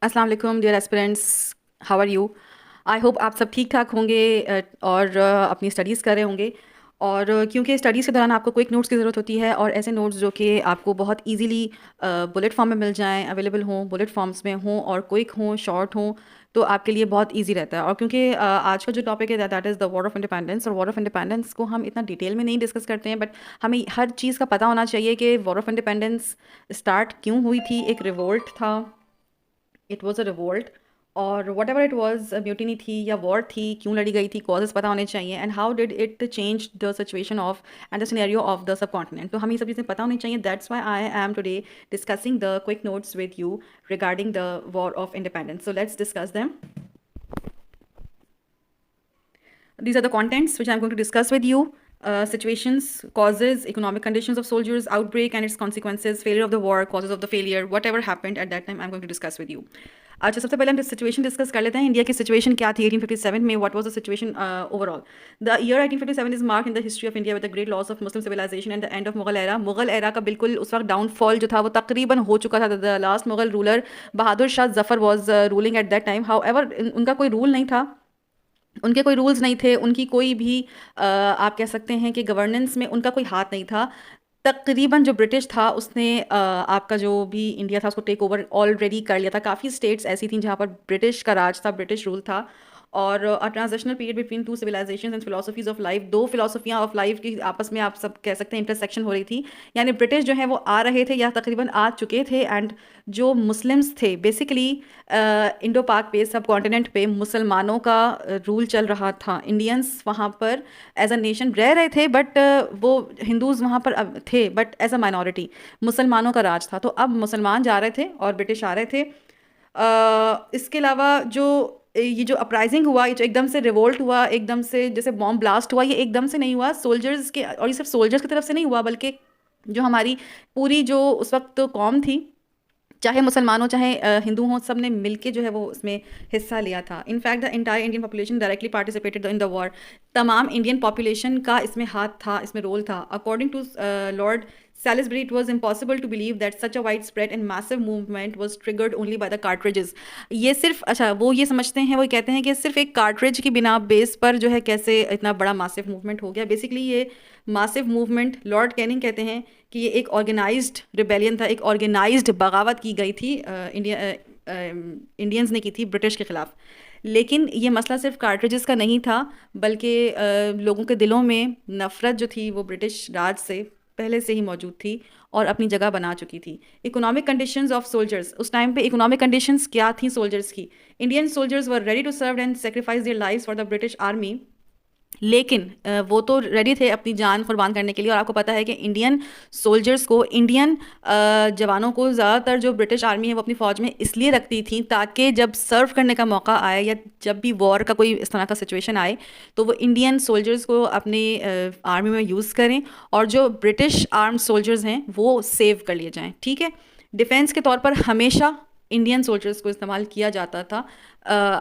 अस्सलाम वालेकुम dear aspirants, how are you? I hope आप सब ठीक ठाक होंगे और अपनी स्टडीज़ कर रहे होंगे। और क्योंकि स्टडीज़ के दौरान आपको क्विक नोट्स की ज़रूरत होती है और ऐसे नोट्स जो कि आपको बहुत इजीली बुलेट फॉर्म में मिल जाएं, अवेलेबल हों, बुलेट फॉर्म्स में हों और क्विक हों, शॉर्ट हों, तो आपके लिए बहुत इजी रहता है। और क्योंकि आज का जो टॉपिक है that is the war of independence, और वॉर ऑफ इंडिपेंडेंस को हम इतना डिटेल में नहीं डिस्कस करते हैं, बट हमें हर चीज़ का पता होना चाहिए कि वॉर ऑफ इंडिपेंडेंस स्टार्ट क्यों हुई थी। एक रिवोल्ट था, इट वॉज अ रिवोल्ट, और what ever it was, mutiny थी या वॉर थी, क्यों लड़ी गई थी, कॉजेज पता होने चाहिए, and how did it change the situation of and the scenario of the sub continent. तो हमें ये सब चीज़ें पता होनी चाहिए। That's why I am today discussing the quick notes with you regarding the war of independence. So let's discuss them. These are the contents which I'm going to discuss with you. Situations, causes, economic conditions of soldiers, outbreak and its consequences, failure of the war, causes of the failure, whatever happened at that time, I'm going to discuss with you. अच्छा, सबसे पहले हम situation discuss कर लेते हैं। India की situation क्या थी 1857 में? What was the situation overall? The year 1857 is mark in the history of India with the great loss of Muslim civilization and the end of Mughal era. Mughal era का बिल्कुल उस वक्त डाउनफॉल जो था वो तकरीबन हो चुका था। The last Mughal ruler Bahadur Shah Zafar was ruling at that time. However उनका कोई रूल नहीं था, उनके कोई रूल्स नहीं थे, उनकी कोई भी आप कह सकते हैं कि गवर्नेंस में उनका कोई हाथ नहीं था। तकरीबन जो ब्रिटिश था उसने आपका जो भी इंडिया था उसको टेक ओवर ऑलरेडी कर लिया था। काफ़ी स्टेट्स ऐसी थी जहाँ पर ब्रिटिश का राज था, ब्रिटिश रूल था। और a transitional period between two civilization and philosophies of life, दो फिलोसफियाँ ऑफ लाइफ की आपस में आप सब कह सकते हैं इंटरसेक्शन हो रही थी। यानी ब्रिटिश जो है वो आ रहे थे या तकरीबन आ चुके थे, एंड जो मुस्लिम्स थे बेसिकली इंडो पाक पे, सब कॉन्टिनेंट पे मुसलमानों का रूल चल रहा था। इंडियंस वहाँ पर एज अ नेशन रह रहे थे, बट वो हिंदूज़ वहाँ पर थे बट एज अ माइनॉरिटी। मुसलमानों का राज था, तो अब मुसलमान जा रहे थे और ब्रिटिश आ रहे थे। इसके अलावा जो ये जो अपराइजिंग हुआ, ये जो एकदम से रिवोल्ट हुआ, एकदम से जैसे बॉम्ब ब्लास्ट हुआ, ये एकदम से नहीं हुआ सोल्जर्स के, और ये सिर्फ सोल्जर्स की तरफ से नहीं हुआ, बल्कि जो हमारी पूरी जो उस वक्त कौम थी, चाहे मुसलमान हो चाहे हिंदू हों, सब ने मिलके जो है वो उसमें हिस्सा लिया था। In fact the entire Indian population directly participated in the war. तमाम इंडियन पॉपुलेशन का इसमें हाथ था, इसमें रोल था। According to Lord Salisbury, it was impossible to believe that such a widespread and massive movement was triggered only by the cartridges. ये सिर्फ, अच्छा वो ये समझते हैं, वो कहते हैं कि सिर्फ एक कार्ट्रिज की बिना बेस पर जो है कैसे इतना बड़ा मासिव मूवमेंट हो गया। बेसिकली ये मासिव मूवमेंट लॉर्ड कैनिंग कहते हैं कि ये एक ऑर्गेनाइज्ड रिबेलियन था, एक ऑर्गेनाइज्ड बगावत की गई थी, इंडियंस ने की थी ब्रिटिश के ख़िलाफ़। लेकिन ये मसला सिर्फ कार्ट्रिजेस का नहीं था, बल्कि लोगों के दिलों में नफ़रत जो थी वो ब्रिटिश राज से पहले से ही मौजूद थी और अपनी जगह बना चुकी थी। इकोनॉमिक कंडीशंस ऑफ सोल्जर्स, उस टाइम पे इकोनॉमिक कंडीशंस क्या थी सोल्जर्स की? Indian soldiers were ready to serve and sacrifice their lives for the British army. लेकिन वो तो रेडी थे अपनी जान कुर्बान करने के लिए। और आपको पता है कि इंडियन सोल्जर्स को, इंडियन जवानों को ज़्यादातर जो ब्रिटिश आर्मी है वो अपनी फ़ौज में इसलिए रखती थी ताकि जब सर्व करने का मौका आए या जब भी वॉर का कोई इस तरह का सिचुएशन आए तो वो इंडियन सोल्जर्स को अपनी आर्मी में यूज़ करें और जो ब्रिटिश आर्म्ड सोल्जर्स हैं वो सेव कर लिए जाएँ। ठीक है, डिफेंस के तौर पर हमेशा इंडियन सोल्जर्स को इस्तेमाल किया जाता था।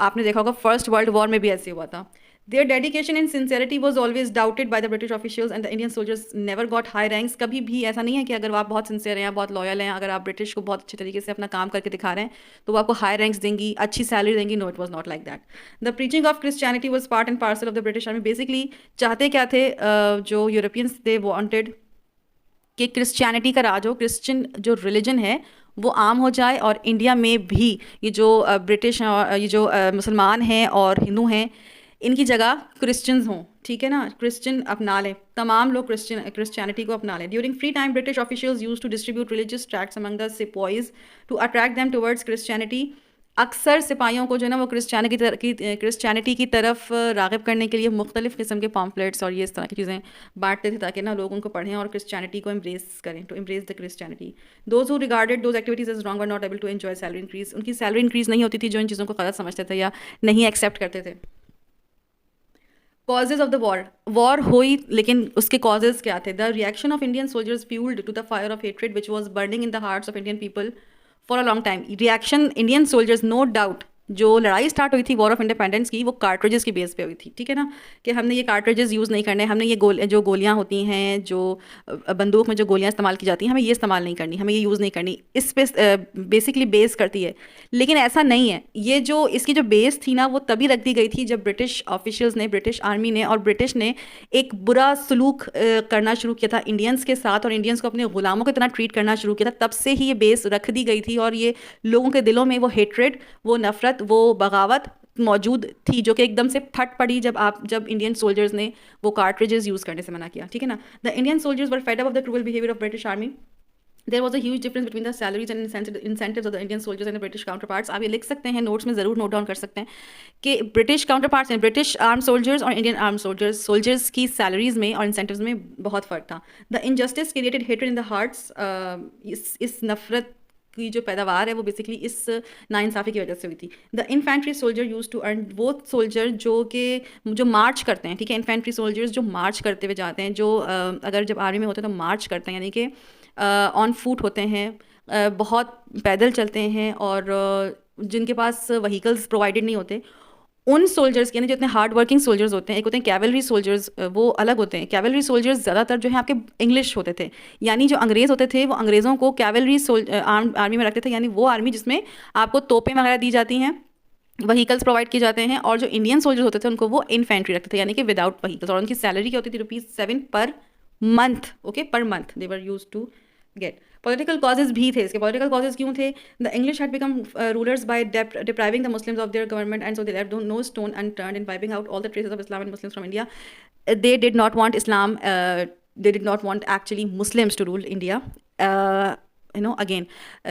आपने देखा होगा फर्स्ट वर्ल्ड वॉर में भी ऐसे हुआ था। Their dedication and sincerity was always doubted by the British officials and the Indian soldiers never got high ranks. कभी भी ऐसा नहीं है कि अगर आप बहुत सिंसियर हैं, बहुत लॉयल हैं, अगर आप ब्रिटिश को बहुत अच्छे तरीके से अपना काम करके दिखा रहे हैं तो वो आपको हाई रैंक्स देंगी, अच्छी सैलरी देंगी। No, it was not like that. The preaching of Christianity was part and parcel of the British army. Basically चाहते क्या थे जो यूरोपियंस, दे वांटेड कि क्रिश्चियनिटी का राज हो, क्रिश्चियन जो रिलीजन है वो आम हो जाए, और इंडिया में भी ये जो ब्रिटिश ये जो मुसलमान हैं और हिंदू हैं इनकी जगह क्रिश्चियंस हों। ठीक है ना, क्रिश्चियन अपना लें, तमाम लोग क्रिश्चियनिटी को अपना लें। During free time British officials use to distribute religious tracts among the sepoys to attract them towards Christianity. अक्सर सिपाहियों को जो है ना वो क्रिश्चियनिटी की तरफ राग़िब करने के लिए मुख्तलिफ़ किस्म के पॉम्फलेट्स और ये इस तरह की चीज़ें बांटते थे ताकि ना लोग उनको पढ़ें और क्रिश्चियनिटी को एम्ब्रेस करें, to embrace the Christianity. Those who regarded those activities as wrong were not able to enjoy salary increase. उनकी सैलरी इंक्रीज नहीं होती थी जो इन चीज़ों को गलत समझते थे या नहीं एक्सेप्ट करते थे। कॉजेज ऑफ द वॉर हुई, लेकिन उसके कॉजेज क्या थे? The reaction of Indian soldiers fuelled to the fire of hatred which was burning in the hearts of Indian people for a long time. Reaction Indian soldiers, no doubt, जो लड़ाई start हुई थी war of independence की, वो cartridges की base पे हुई थी, ठीक है ना, कि हमने ये कार्ट्रिजेस यूज़ नहीं करने, हमने ये जो गोलियाँ होती हैं, जो बंदूक में जो गोलियाँ इस्तेमाल की जाती हैं, हमें ये इस्तेमाल नहीं करनी, हमें ये यूज़ नहीं करनी, इस पे बेसिकली बेस करती है। लेकिन ऐसा नहीं है, ये जो इसकी जो बेस थी ना वो तभी रख दी गई थी जब ब्रिटिश ऑफिशियल्स ने, ब्रिटिश आर्मी ने और ब्रिटिश ने एक बुरा सलूक करना शुरू किया था इंडियंस के साथ, और इंडियंस को अपने गुलामों की तरह ट्रीट करना शुरू किया था। तब से ही ये बेस रख दी गई थी, और ये लोगों के दिलों में वो हेट्रेड, वो नफरत, वो बगावत मौजूद थी, जो कि एकदम से फट पड़ी जब इंडियन सोल्जर्स ने वो कार्ट्रिजेस यूज़ करने से मना किया, ठीक है ना। The Indian soldiers were fed up of the cruel behaviour of British army. There was a huge difference between the salaries and incentives of the Indian soldiers and the British counterparts. आप ये लिख सकते हैं, notes में ज़रूर note down कर सकते हैं कि British counterparts and British arm soldiers और इंडियन आर्म सोल्जर्स की सैलरीज में और इंसेंटिव्स में बहुत फ़र्क था। The injustice created hatred in the hearts, इस नफरत की जो पैदावार है वो बेसिकली इस नाइंसाफ़ी की वजह से हुई थी। The infantry soldier use to earn, वो सोल्जर जो मार्च करते हैं, ठीक है, इन्फेंट्री सोल्जर्स जो मार्च करते हुए जाते हैं, जो अगर जब आर्मी में होते हैं तो मार्च करते हैं, यानी कि ऑन फुट होते हैं, बहुत पैदल चलते हैं, और जिनके पास व्हीकल्स प्रोवाइडेड नहीं होते, उन सोल्जर्स के, यानी जो इतने हार्ड वर्किंग सोल्जर्स होते हैं, एक होते हैं कैवलरी सोल्जर्स, वो अलग होते हैं। कैवलरी सोल्जर्स ज़्यादातर जो है आपके इंग्लिश होते थे, यानी जो अंग्रेज़ होते थे वो अंग्रेज़ों को कैवलरी आर्मी में रखते थे, यानी वो आर्मी जिसमें आपको तोपें वगैरह दी जाती हैं, व्हीकल्स प्रोवाइड किए जाते हैं, और जो इंडियन सोल्जर्स होते थे उनको वो इन्फेंट्री रखते थे, यानी कि विदाउट व्हीकल्स, और उनकी सैलरी क्या होती थी, ₹7 per month, okay, per month they were use to get. Political causes भी थे इसके। पॉलिटिकल कॉजेज क्यों थे? The English had become rulers by depriving the Muslims of their government, and so they left no stone unturned in wiping out all the traces of Islam and Muslims from India. They did not want Islam, they did not want actually Muslims to rule India. Again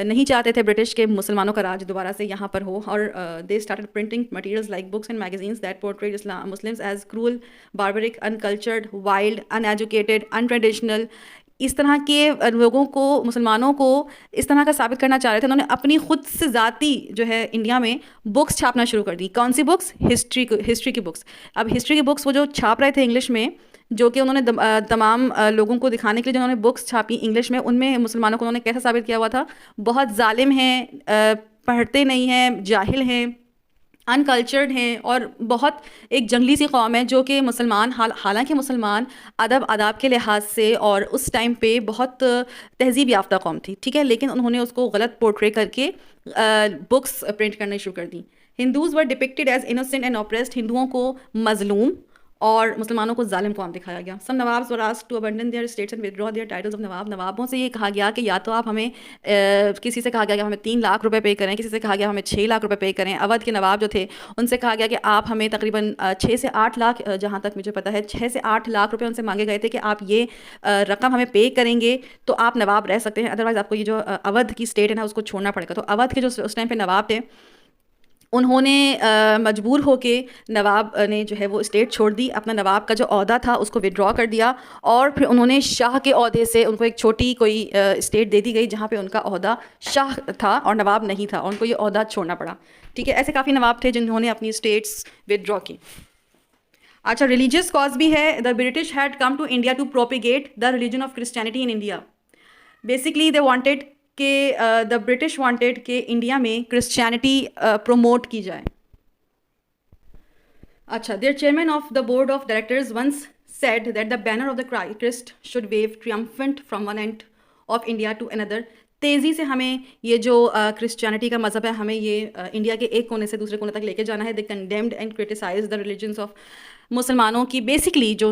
नहीं चाहते थे British के मुसलमानों का राज दोबारा से यहाँ पर हो, और they started printing materials like books and magazines that portrayed Islam Muslims as cruel, barbaric, uncultured, wild, uneducated, untraditional. इस तरह के लोगों को, मुसलमानों को इस तरह का साबित करना चाह रहे थे। उन्होंने अपनी खुद से ज़ाती जो है इंडिया में बुक्स छापना शुरू कर दी। कौन सी बुक्स? हिस्ट्री की बुक्स। अब हिस्ट्री की बुक्स वो जो छाप रहे थे इंग्लिश में, जो कि उन्होंने तमाम लोगों को दिखाने के लिए जो उन्होंने बुक्स छापी इंग्लिश में, उनमें मुसलमानों को उन्होंने कैसा साबित किया हुआ था? बहुत जालिम हैं, पढ़ते नहीं हैं, जाहिल हैं, अनकल्चर्ड हैं, और बहुत एक जंगली सी कौम है, जो कि मुसलमान हालांकि मुसलमान अदब आदाब के लिहाज से और उस टाइम पे बहुत तहजीब याफ्ता कौम थी, ठीक है, लेकिन उन्होंने उसको गलत पोर्ट्रे करके बुक्स प्रिंट करनी शुरू कर दी। Hindus were depicted as innocent and oppressed, हिंदुओं को मजलूम और मुसलमानों को जालिम कौम दिखाया गया। Some nawabs were asked to abandon their states and withdraw their titles of nawab. नवाबों से ये कहा गया कि या तो आप हमें किसी से कहा गया कि हमें 3 लाख रुपए पे करें, किसी से कहा गया हमें 6 लाख रुपए पे करें। अवध के नवाब जो थे उनसे कहा गया कि आप हमें तकरीबन 6 से 8 लाख, जहाँ तक मुझे पता है 6 से 8 लाख रुपए उनसे मांगे गए थे कि आप ये रकम हमें पे करेंगे तो आप नवाब रह सकते हैं, अदरवाइज़ आपको ये जो अवध की स्टेट है ना उसको छोड़ना पड़ेगा। तो अवध के जो उस टाइम पे नवाब थे, उन्होंने मजबूर होके नवाब ने जो है वो स्टेट छोड़ दी, अपना नवाब का जो ओहदा था उसको विड्रॉ कर दिया, और फिर उन्होंने शाह के ओहदे से उनको एक छोटी कोई स्टेट दे दी गई जहाँ पे उनका ओहदा शाह था और नवाब नहीं था, और उनको ये ओहदा छोड़ना पड़ा, ठीक है। ऐसे काफ़ी नवाब थे जिन्होंने अपनी स्टेट्स विड्रॉ की। अच्छा, रिलीजियस कॉज भी है। The British had come to India to propagate the religion of Christianity in India. Basically they wanted कि द ब्रिटिश वांटेड कि इंडिया में क्रिश्चियनिटी प्रमोट की जाए। अच्छा, their chairman of the board of directors once said that the banner of the Christ should wave triumphant from one end of India to another. तेज़ी से हमें ये जो क्रिश्चियनिटी का मज़हब है, हमें ये इंडिया के एक कोने से दूसरे कोने तक लेके जाना है। They condemned and criticise the religions of मुसलमानों की। बेसिकली जो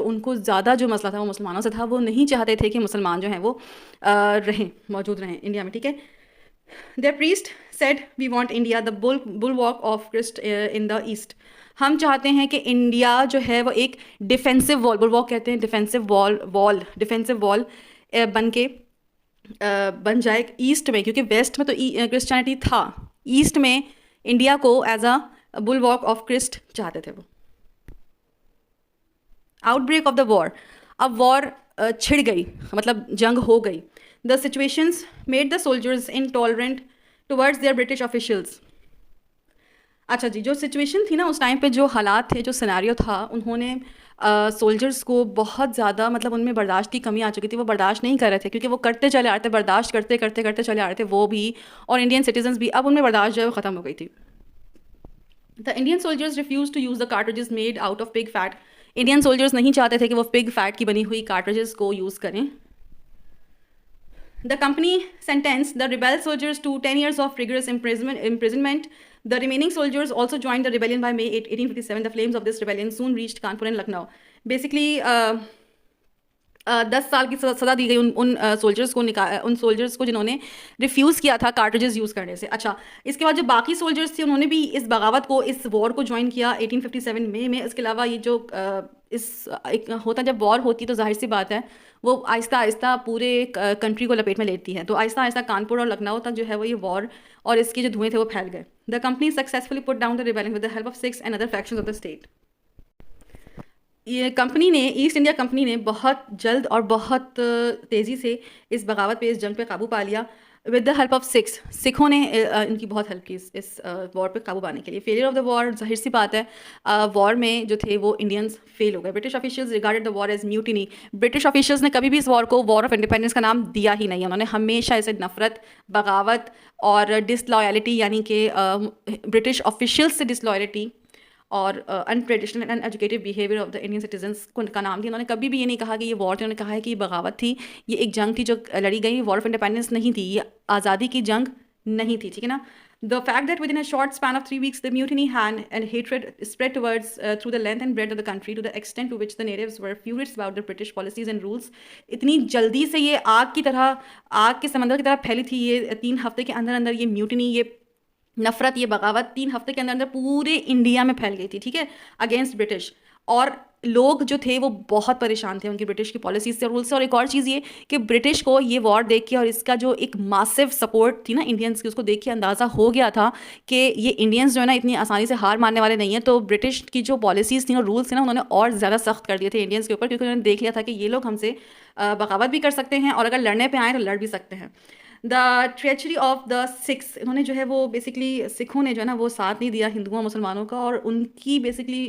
उनको ज़्यादा जो मसला था वो मुसलमानों से था, वो नहीं चाहते थे कि मुसलमान जो हैं वो मौजूद रहें इंडिया में, ठीक है। Their priest said we want India the bulwark of Christ in the east. हम चाहते हैं कि इंडिया जो है वो एक डिफेंसिव वॉल, बुलवॉक कहते हैं डिफेंसिव वॉल बन जाए ईस्ट में, क्योंकि वेस्ट में तो क्रिश्चियनिटी था, ईस्ट में इंडिया को एज अ बुलवॉक ऑफ क्रिस्ट चाहते थे वो। Outbreak of the war. अब वॉर छिड़ गई, मतलब जंग हो गई। The situations made the soldiers intolerant towards their British officials. अच्छा जी, जो सिचुएशन थी ना उस टाइम पे, जो हालात थे, जो सिनेरियो था, उन्होंने सोल्जर्स को बहुत ज़्यादा, मतलब उनमें बर्दाश्त की कमी आ चुकी थी। वो बर्दाश्त नहीं कर रहे थे, क्योंकि वो करते चले आ रहे थे, बर्दाश्त करते चले आ रहे थे वो भी, और इंडियन सिटीजन्स भी। अब उनमें बर्दाश्त जो है वो ख़त्म हो गई थी। The Indian soldiers refuse to use the cartridges made out of pig fat. Indian soldiers नहीं चाहते थे कि वो पिग फैट की बनी हुई कार्ट्रिजेस को यूज़ करें। The company sentenced the rebel soldiers to 10 years of rigorous imprisonment. The remaining soldiers also joined the rebellion by May 1857. The flames of this rebellion soon reached Kanpur and Lucknow. Basically, 10 साल की सज़ा दी गई उन soldiers को जिन्होंने refuse किया था cartridges use करने से। अच्छा, इसके बाद जो बाकी सोल्जर्स थे उन्होंने भी इस बगावत को, इस वॉर को ज्वाइन किया 1857 में। इसके अलावा ये जो एक होता जब वॉर होती तो जाहिर सी बात है वो आहिस्ता आहिस्ता पूरे कंट्री को लपेट में लेती है। तो आहिस्ता आहिस्ता कानपुर और लखनऊ तक जो है वो ये वॉर और इसके जो धुएं थे वो फैल गए। The company successfully put down the rebellion with the help of 6 and other factions of the state. ये कंपनी ने, ईस्ट इंडिया कंपनी ने बहुत जल्द और बहुत तेज़ी से इस बगावत पे, इस जंग पे काबू पा लिया विद द हेल्प ऑफ 6। सिखों ने इनकी बहुत हेल्प की इस वॉर पे काबू पाने के लिए। फेलियर ऑफ द वॉर, जाहिर सी बात है वॉर में जो थे वो इंडियंस फेल हो गए। British officials regarded the war as mutiny. British officials ने कभी भी इस वॉर को वॉर ऑफ इंडिपेंडेंस का नाम दिया ही नहीं है। उन्होंने हमेशा इसे नफरत, बगावत और डिसलॉयलिटी, यानी कि ब्रिटिश ऑफिशियल्स से डिसलॉयलिटी और untraditional and uneducative behaviour of the Indian citizens का नाम दिया। उन्होंने कभी भी ये नहीं कहा कि ये वॉर थी, उन्होंने कहा है कि ये बगावत थी, ये एक जंग थी जो लड़ी गई। वॉर ऑफ इंडिपेंडेंस नहीं थी, ये आज़ादी की जंग नहीं थी, ठीक है ना। The fact that within a short span of 3 weeks the mutiny and hatred spread towards through the length and breadth of the country to the extent to which the natives were furious about the British policies and rules. इतनी जल्दी से ये आग की तरह, आग के समंदर की तरह फैली थी ये 3 हफ्ते के अंदर अंदर। ये म्यूटिनी, ये नफरत, ये बगावत 3 हफ्ते के अंदर अंदर पूरे इंडिया में फैल गई थी, ठीक है, अगेंस्ट ब्रिटिश। और लोग जो थे वो बहुत परेशान थे उनकी ब्रिटिश की पॉलिसीज से, रूल्स से। और एक और चीज़ ये कि ब्रिटिश को ये वॉर देख के और इसका जो एक मासिव सपोर्ट थी ना इंडियंस की, उसको देख के अंदाज़ा हो गया था कि ये इंडियंस जो है ना इतनी आसानी से हार मानने वाले नहीं हैं। तो ब्रिटिश की जो पॉलिसीज़ थी और रूल्स थे ना, उन्होंने और ज़्यादा सख्त कर दिए थे इंडियंस के ऊपर, क्योंकि उन्होंने देख लिया था कि ये लोग हमसे बगावत भी कर सकते हैं और अगर लड़ने पर आएँ तो लड़ भी सकते हैं। The treachery of the six, इन्होंने जो है वो बेसिकली, सिखों ने जो है ना वो साथ नहीं दिया हिंदुओं मुसलमानों का, और उनकी बेसिकली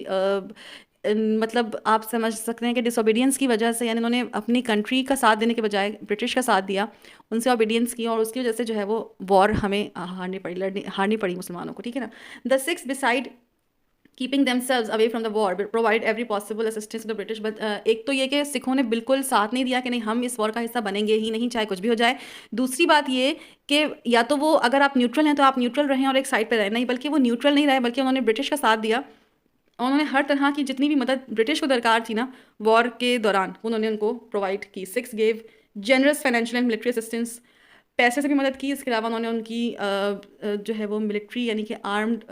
मतलब आप समझ सकते हैं कि डिसोबीडियंस की वजह से, यानी उन्होंने अपनी कंट्री का साथ देने के बजाय ब्रिटिश का साथ दिया, उनसे ओबीडियंस की, और उसकी वजह से जो है वो वॉर हमें हारनी पड़ी मुसलमानों को, ठीक है ना। The six beside keeping themselves away from the war provide every possible assistance to the British, but एक तो ये कि सिखों ने बिल्कुल साथ नहीं दिया कि नहीं हम इस वॉर का हिस्सा बनेंगे ही नहीं चाहे कुछ भी हो जाए। दूसरी बात ये कि या तो वो, अगर आप न्यूट्रल हैं तो आप न्यूट्रल रहें और एक साइड पर रहें, नहीं, बल्कि वो न्यूट्रल नहीं रहे, बल्कि उन्होंने ब्रिटिश का साथ दिया और उन्होंने हर तरह की जितनी भी मदद ब्रिटिश को दरकार थी ना वॉर के दौरान, उन्होंने उनको प्रोवाइड की। 6 gave generous financial and military assistance, पैसे से भी मदद की। इसके अलावा उन्होंने उनकी जो है वो मिलिट्री यानी कि आर्म्ड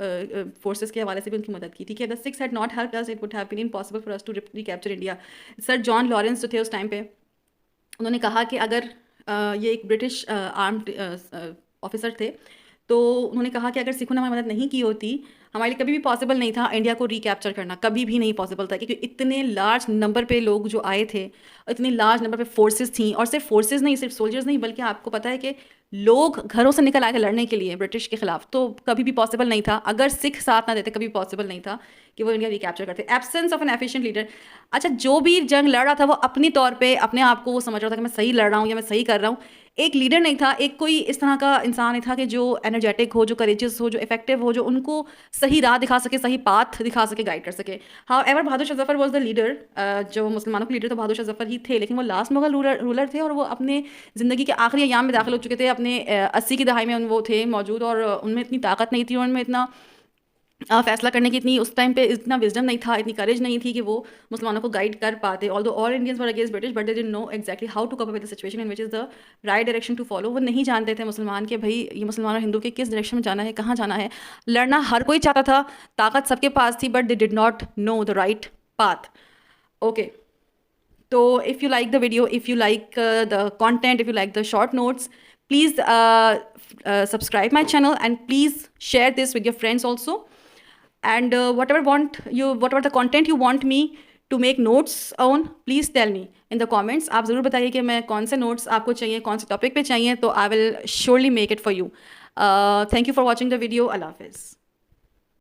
फोर्सेस के हवाले से भी उनकी मदद की, ठीक है। The 6 had not help us, it would have been impossible for us to recapture India. Sir John Lawrence जो थे उस टाइम पे, उन्होंने कहा कि अगर ये एक ब्रिटिश आर्म्ड ऑफिसर थे, तो उन्होंने कहा कि अगर सिखों ने हमारी मदद नहीं की होती, हमारे लिए कभी भी पॉसिबल नहीं था इंडिया को रिकैप्चर करना, कभी भी नहीं पॉसिबल था, क्योंकि इतने लार्ज नंबर पे लोग जो आए थे, इतनी लार्ज नंबर पे फोर्सेस थी, और सिर्फ फोर्सेस नहीं, सिर्फ सोल्जर्स नहीं, बल्कि आपको पता है कि लोग घरों से निकल आए थे लड़ने के लिए ब्रिटिश के खिलाफ। तो कभी भी पॉसिबल नहीं था, अगर सिख साथ ना देते कभी पॉसिबल नहीं था कि वो इंडिया रिकैप्चर करते। Absence of N efficient leader, अच्छा जो भी जंग लड़ रहा था वो अपनी तौर पे अपने आप को वो समझ रहा था कि मैं सही लड़ रहा हूँ या मैं सही कर रहा हूँ। एक लीडर नहीं था, एक कोई इस तरह का इंसान नहीं था कि जो एनर्जेटिक हो, जो करेजियस हो, जो इफेक्टिव हो, जो उनको सही राह दिखा सके, सही पाथ दिखा सके, गाइड कर सके। How ever Bahadur Shah Zafar was the leader, जो मुसलमानों के लीडर तो बहादुर शाह जफर ही थे, लेकिन वो लास्ट मुगल रूलर थे और वो अपने ज़िंदगी के आखिरी अयाम में दाखिल हो चुके थे, अपने 80 की दहाई में वो थे मौजूद, और उनमें इतनी ताकत नहीं थी, उनमें इतना फैसला करने की इतनी उस टाइम पे इतना विजडम नहीं था, इतनी करेज नहीं थी कि वो मुसलमानों को गाइड कर पाते। Although all Indians were against British, but they didn't know exactly how to cope up with the situation in which is the right direction to follow. वो नहीं जानते थे मुसलमान कि भाई ये मुसलमान और हिंदू के किस डायरेक्शन में जाना है, कहाँ जाना है। लड़ना हर कोई चाहता था, ताकत सबके पास थी, but they did not know the right path. Okay, तो if you like the video, if you like the content, if you like the short notes, please subscribe my channel and please share this with your friends also, and whatever the content you want me to make notes on, please tell me in the comments. आप ज़रूर बताइए कि मैं कौन से notes आपको चाहिए, कौन से topic पे चाहिए, तो I will surely make it for you. Thank you for watching the video. Allah Hafiz.